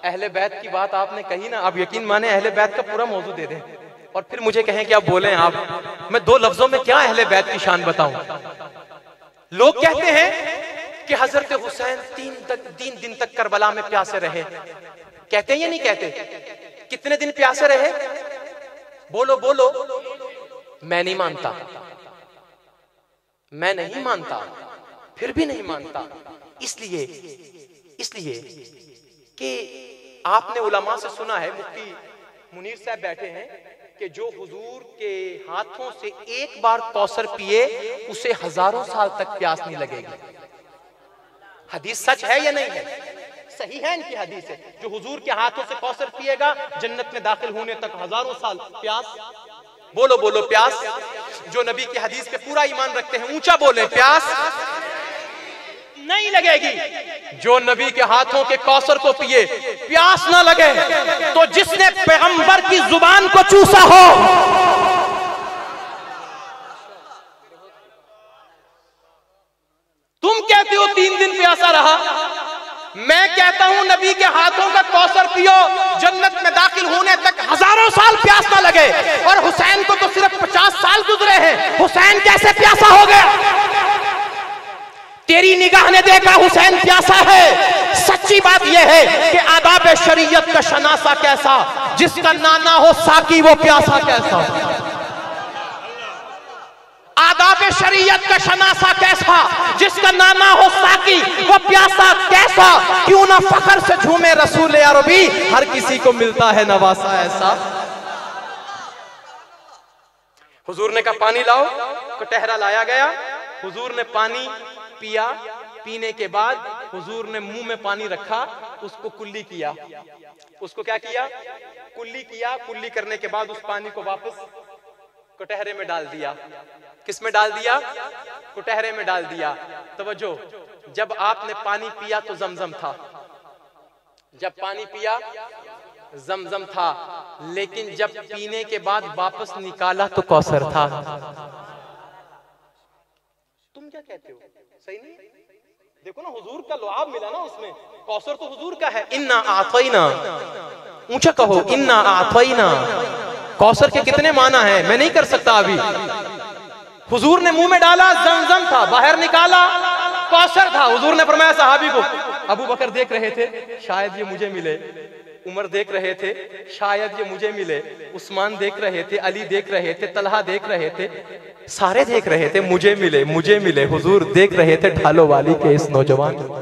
अहले बैत की बात आपने कही ना, अब यकीन माने अहले बैत का पूरा मौजू दे दें और फिर मुझे कहें कि आप बोलें आप। मैं दो लफ्जों में क्या अहले बैत की शान बताऊं। लोग कहते हैं कि हजरत हुसैन 3 दिन तक करबला में प्यासे रहे। कहते हैं या नहीं कहते? कितने दिन प्यासे रहे? बोलो बोलो। मैं नहीं मानता, मैं नहीं मानता, फिर भी नहीं मानता। इसलिए कि आपने उलमा से सुना है, मुफ्ती मुनीर साहब बैठे हैं, कि जो हुजूर के हाथों से एक बार कौसर पिए उसे हजारों साल तक प्यास नहीं लगेगी। हदीस सच है या नहीं है? सही है इनकी हदीस है। जो हुजूर के हाथों से कौसर पिएगा जन्नत में दाखिल होने तक हजारों साल प्यास। बोलो बोलो प्यास। जो नबी की हदीस पे पूरा ईमान रखते हैं ऊंचा बोले, प्यास नहीं लगेगी। जो नबी के हाथों के कौसर को पिए प्यास ना लगे, तो जिसने पैगंबर की जुबान को चूसा हो। तुम कहते हो 3 दिन प्यासा रहा, मैं कहता हूं नबी के हाथों का कौसर पियो, जन्नत में दाखिल होने तक हजारों साल प्यास ना लगे। और हुसैन को तो सिर्फ 50 साल गुजरे हैं, हुसैन कैसे प्यासा हो गया? तेरी मेरी निगाह ने देखा हुसैन प्यासा है। सच्ची बात यह है कि आदाब शरीयत का शनासा कैसा, जिसका नाना हो साकी वो प्यासा कैसा। आदाब शरीयत का शनासा कैसा, जिसका नाना हो साकी वो प्यासा कैसा। क्यों ना फखर से झूमे रसूल अरबी, हर किसी को मिलता है नवासा ऐसा। हुजूर ने कहा पानी लाओ, कटहरा लाया गया। हुजूर ने पानी पिया, पीने के बाद हुजूर ने मुंह में पानी रखा, उसको कुल्ली किया। उसको क्या किया? कुल्ली किया। कुल्ली करने के बाद उस पानी को वापस कटहरे में डाल दिया। किस में डाल दिया? कटहरे में डाल दिया। तवज्जो, जब आपने पानी पिया तो जमजम था, जब पानी पिया जमजम था, लेकिन जब पीने के बाद वापस निकाला तो कौसर था। तुम क्या कहते हो? सही नहीं? देखो ना, हुजूर का लुआब मिला ना उसमें। कौसर तो हुजूर का है। इन्ना आतैना, ऊंचा कहो, इन्ना आतैना। कौसर के कितने माना है मैं नहीं कर सकता अभी। हुजूर ने मुंह में डाला, जमजम था, बाहर निकाला कौसर था। हुजूर ने फरमाया सहाबी को, अबू बकर देख रहे थे शायद ये मुझे मिले, उमर देख रहे थे शायद ये मुझे मिले, उस्मान देख रहे थे, अली देख रहे थे, तलहा देख रहे थे, सारे देख रहे थे मुझे मिले मुझे मिले। हुजूर देख रहे थे ढालो वाली के इस नौजवान को,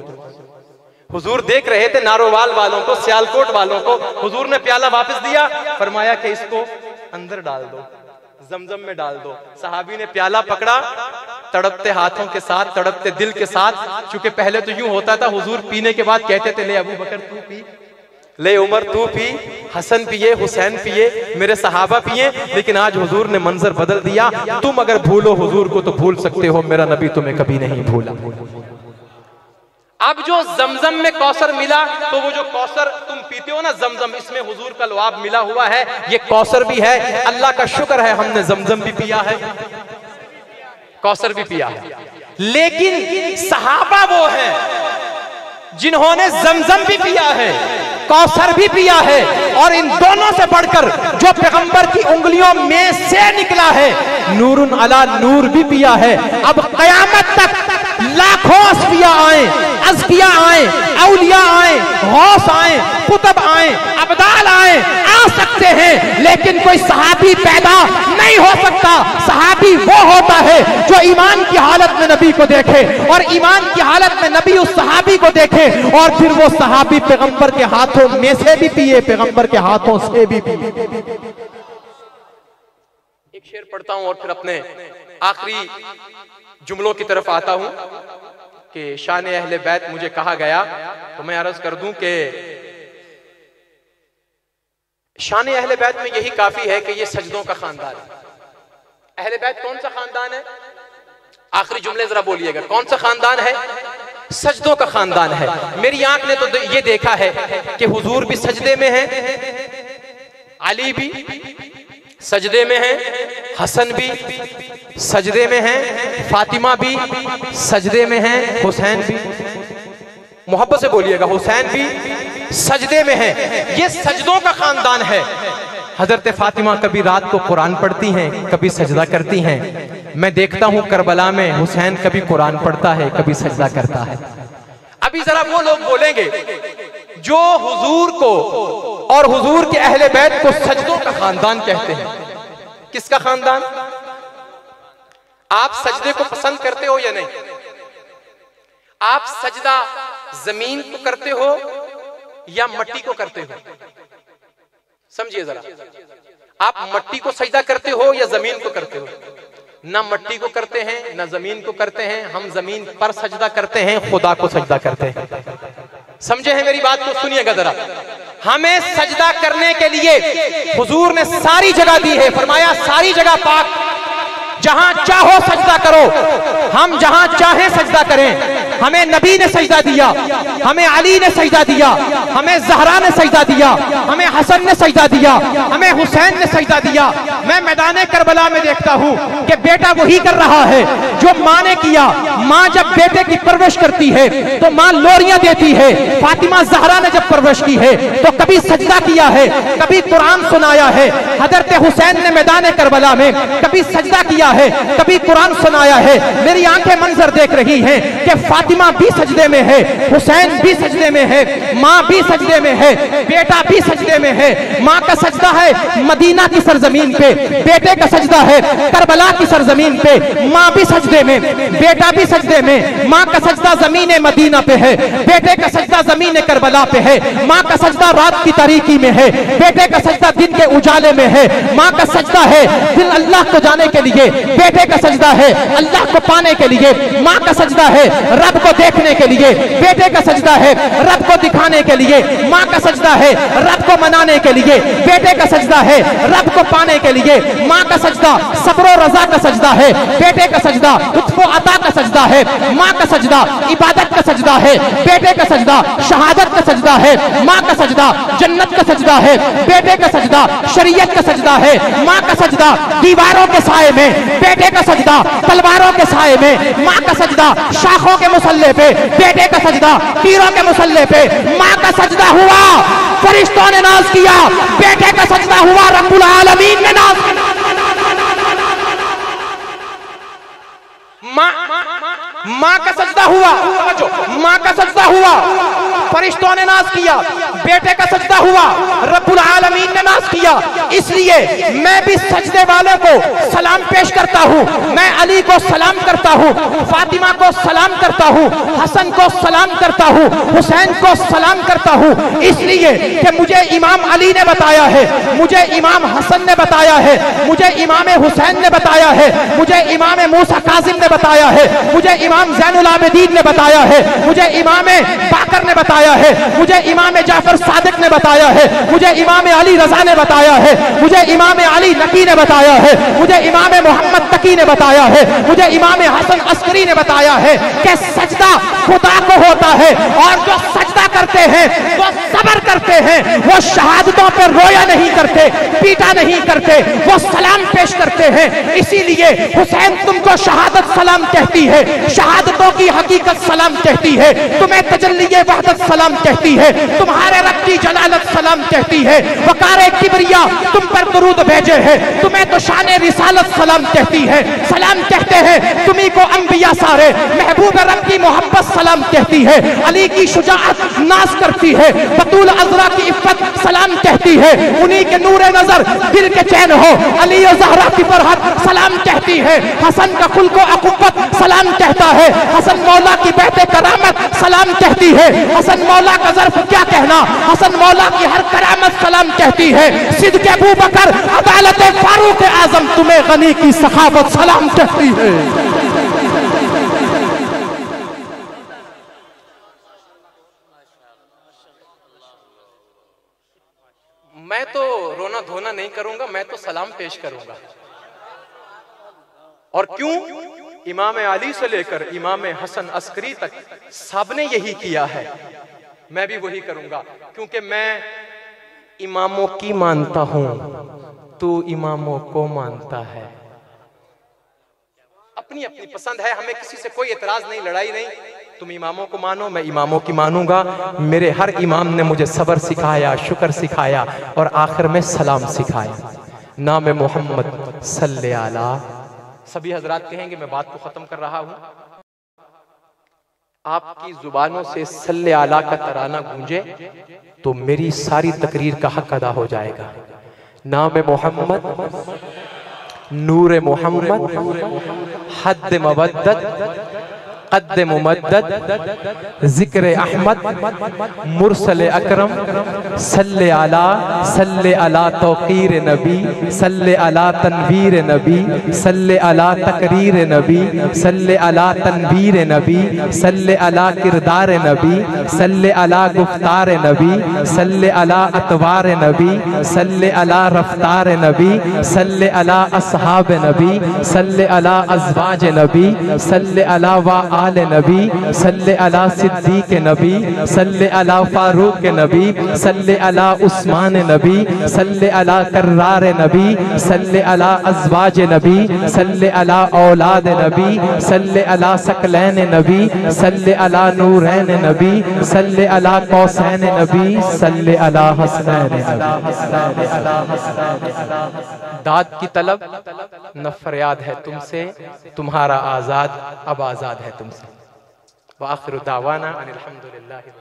हुजूर देख रहे थे नारोवाल वालों को, सियालकोट वालों को। हुजूर ने प्याला वापस दिया, फरमाया कि इसको अंदर डाल दो, जमजम में डाल दो। सहाबी ने प्याला पकड़ा, तड़पते हाथों के साथ, तड़पते दिल के साथ। चूंकि पहले तो यूं होता था, हुजूर पीने के बाद कहते थे ले अबू बकर तू पी, ले उमर तू पी, हसन पिए, हुसैन पिए, मेरे सहाबा पिए। लेकिन आज हुजूर ने मंजर बदल दिया। तुम अगर भूलो हुजूर को तो भूल सकते हो, मेरा नबी तुम्हें कभी नहीं भूला। अब जो जमजम में कौसर मिला, तो वो जो कौसर तुम पीते हो ना जमजम, इसमें हुजूर का लुआब मिला हुआ है, ये कौसर भी है। अल्लाह का शुक्र है हमने जमजम भी पिया है, कौसर भी पिया है। लेकिन सहाबा वो है जिन्होंने जमजम भी पिया है, कौसर भी पिया है, और इन दोनों से बढ़कर जो पैगंबर की उंगलियों में से निकला है, नूरुन अला नूर भी पिया है। अब कयामत तक लाखों असफिया आए, अज़किया आए, औलिया आए, गौस आए, कुतुब आए, अब्दाल आए, आ सकते हैं, लेकिन कोई सहाबी पैदा नहीं हो सकता। सहाबी वो होता है जो ईमान की हालत में नबी को देखे, और ईमान की हालत में नबी उस सहाबी को देखे, और फिर वो सहाबी पैगंबर के हाथों में से भी पिए, पैगंबर के हाथों से भी पिए। एक शेर पढ़ता हूं और फिर अपने आखिरी जुमलों की तरफ आता हूं कि शान अहले बैत मुझे कहा गया, तो मैं अर्ज कर दूं कि शान अहले बैत में यही काफी है कि ये सजदों का खानदान है। अहले बैत कौन सा खानदान है? आखिरी जुमले जरा बोलिएगा, कौन सा खानदान है? सजदों का खानदान है। मेरी आंख ने तो ये देखा है कि हुजूर भी सजदे में है, अली भी सजदे में है, हसन भी सजदे में है, फातिमा भी सजदे में है, हुसैन भी, मोहब्बत से बोलिएगा, हुसैन भी सजदे में है। ये सजदों का खानदान है। हजरत फातिमा कभी रात को कुरान पढ़ती हैं, कभी सजदा करती हैं। मैं देखता हूं करबला में हुसैन कभी कुरान पढ़ता है, कभी सजदा करता है। अभी जरा वो लोग बोलेंगे जो हुजूर को और हुजूर के अहले बैत को सजदों का खानदान कहते हैं। किसका खानदान? आप सजदे को पसंद करते हो या नहीं? आप सजदा जमीन को करते हो या मट्टी को करते हो? समझिए जरा, आप मट्टी को सजदा करते हो या जमीन को करते हो? ना मट्टी को करते हैं ना जमीन को करते हैं, हम जमीन पर सजदा करते हैं, खुदा को सजदा करते हैं। समझे हैं मेरी बात को? सुनिएगा जरा। हमें सजदा करने के लिए हुजूर ने सारी जगह दी है, फरमाया सारी जगह पाक, जहां चाहो सजदा करो, हम जहां चाहे सजदा करें। हमें नबी ने सजदा दिया, हमें अली ने सजदा दिया, हमें जहरा ने सजदा दिया, हमें हसन ने सजदा दिया, हमें हुसैन ने सजदा दिया। मैं मैदान करबला में देखता हूं कि बेटा वही कर रहा है जो मां ने किया। मां जब बेटे की परवरिश करती है तो मां लोरियां देती है। फातिमा जहरा ने जब परवरिश की है तो कभी सजदा किया है, कभी कुरान सुनाया है। हजरत हुसैन ने मैदान करबला में कभी सजदा किया है, कभी भी कुरान सुनाया है। मेरी आंखें मंजर देख रही हैं कि फातिमा भी सजदे में है, हुसैन भी सजदे में है, माँ भी सजदे में है, बेटा भी सजदे में है। माँ का सजदा है मदीना की सरजमीन पे, बेटे का सजदा है करबला की सरजमीन पे। माँ भी सजदे में, बेटा भी सजदे में। माँ का सजदा जमीन मदीना पे है, बेटे का सजदा जमीन करबला पे है। माँ का सजदा रात की तारीकी में है, बेटे का सजदा दिन के उजाले में है। माँ का सजदा है दिल अल्लाह को जाने के लिए, बेटे का सजदा है अल्लाह को पाने के लिए। माँ का सजदा है रब को देखने के लिए, बेटे का सजदा है रब को दिखाने के लिए। माँ का सजदा है रब को मनाने के लिए, बेटे का सजदा है रब को पाने के लिए। माँ का सजदा सब्र और रजा का सजदा है, बेटे का सजदा लुत्फ व अता का सजदा है। माँ का सजदा इबादत का सजदा है, बेटे का सजदा शहादत का सजदा है। माँ का सजदा जन्नत का सजदा है, बेटे का सजदा शरीयत का सजदा है। माँ का सजदा दीवारों के साए में, बेटे का सजदा तलवारों के साए में। माँ का सजदा शाखों के मुसल्ले पे, बेटे का सजदा तीरों के मुसल्ले पे। माँ का सजदा हुआ फरिश्तों ने नाज किया, बेटे का सजदा हुआ रब्बुल आलमीन ने नाज किया। माँ का सजदा हुआ, माँ का सजदा हुआ फरिश्तों ने नाज किया, बेटे का सजदा हुआ रब्बुल आलमीन ने नाज किया। इसलिए मैं भी सजदे वालों को सलाम पेश करता हूँ। मैं अली को सलाम करता हूँ, फातिमा को सलाम करता हूँ, हसन को सलाम करता हूँ, हुसैन को सलाम करता हूँ। इसलिए कि मुझे इमाम अली ने बताया है, मुझे इमाम हसन ने बताया है, मुझे इमाम हुसैन ने बताया है, मुझे इमाम मूसा काजिम ने बताया है, मुझे इमाम ज़ैनुल आबिदीन ने बताया है, मुझे इमाम बाकर ने बताया है, मुझे इमाम जाफर सादिक ने बताया है, मुझे इमाम अली रजा ने बताया है, मुझे इमाम अली नकी ने बताया है, मुझे इमाम मोहम्मद तकी ने बताया है, मुझे इमाम हसन अस्करी ने बताया है कि सजदा खुदा को होता है। और जो सजदा करते हैं वो सब्र करते हैं, वो शहादतों पर रोया नहीं करते, पीटा नहीं करते, वो सलाम पेश करते हैं। इसीलिए हुसैन तुमको शहादत सलाम कहती है, शहादतों की हकीकत सलाम कहती है, तुम्हें तजल्ली वहदत सलाम कहती है, तुम्हारे रब की जलालत सलाम कहती है। वकारे किबरिया तुम पर दुरूद भेजे है, तुम्हें तो शाने रिसालत सलाम कहती है। सलाम कहते हैं तुम्ही को अंबिया सारे, महबूब रब की मोहब्बत सलाम कहती है। अली की शुजाअत नाज करती है, बतूल अज़रा की इफ़्फ़त सलाम कहती है। उन्हीं के नूरे नजर दिल के चैन हो, अली और ज़हरा की फरहत सलाम कहती है। हसन का खुल को अक़ुव्वत सलाम कहता है, हसन मौला की बेहते करामत सलाम कहती है। हसन मौला का ज़र्फ क्या कहना, हसन मौला की हर करामत सलाम कहती है। सिद्क़ अबू बकर अदालत फारूक आज़म तुम्हें गनी की सखावत सलाम कहती है। मैं तो रोना धोना नहीं करूंगा, मैं तो सलाम पेश करूंगा। और क्यों? इमाम अली से लेकर इमाम हसन अस्करी तक सबने यही किया है, मैं भी वही करूंगा। क्योंकि मैं इमामों की मानता हूं, तू इमामों को मानता है। अपनी अपनी पसंद है, हमें किसी से कोई एतराज नहीं, लड़ाई नहीं। तुम इमामों को मानो, मैं इमामों की मानूंगा। मेरे हर इमाम ने मुझे सब्र सिखाया, शुक्र सिखाया और आखिर में सलाम सिखाया। नाम मोहम्मद सल्ले अला। सभी हजरात कहेंगे, मैं बात को खत्म कर रहा हूं। आपकी जुबानों से सल्ले अला का तराना गूंजे तो मेरी सारी तकरीर का हक अदा हो जाएगा। नाम मोहम्मद, नूर मोहम्मद, हद मवद्दत, कद मुमद्दद, जिक्र अहमद, मुरसल अकरम, सल्ले अला तौकीर नबी, सल्ले अला तनवीर नबी, सल्ले अला तकरीर नबी, सल्ले अला तनवीर नबी, सल्ले अला किरदार नबी, सल्ले अला गुफ्तार नबी, सल्ले अला अतवार नबी, सल्ले अला रफ्तार नबी, सल्ले अला अस्हाब नबी, सल्ले अला अज़वाज नबी, सल्ले अला व आले नबी, सल्ले अला सिद्दीक नबी, सल्ले अला फारूक नबी, सल्ले अला उस्मान नबी, सल्ले अला कर्रार नबी, सल्ले अला अज़वाज नबी, सल्ले अला औलाद नबी, सल्ले अला सकलैन नबी, सल्ले अला नूरैन नबी, सल्ले अला कौसैन नबी, सल्ले अला हसनैन नबी। दाद की तलब न फरियाद है तुमसे, तुम्हारा आजाद अब आजाद है तुमसे। व आखिरु दावाना अनिल हम्दुलिल्लाहि।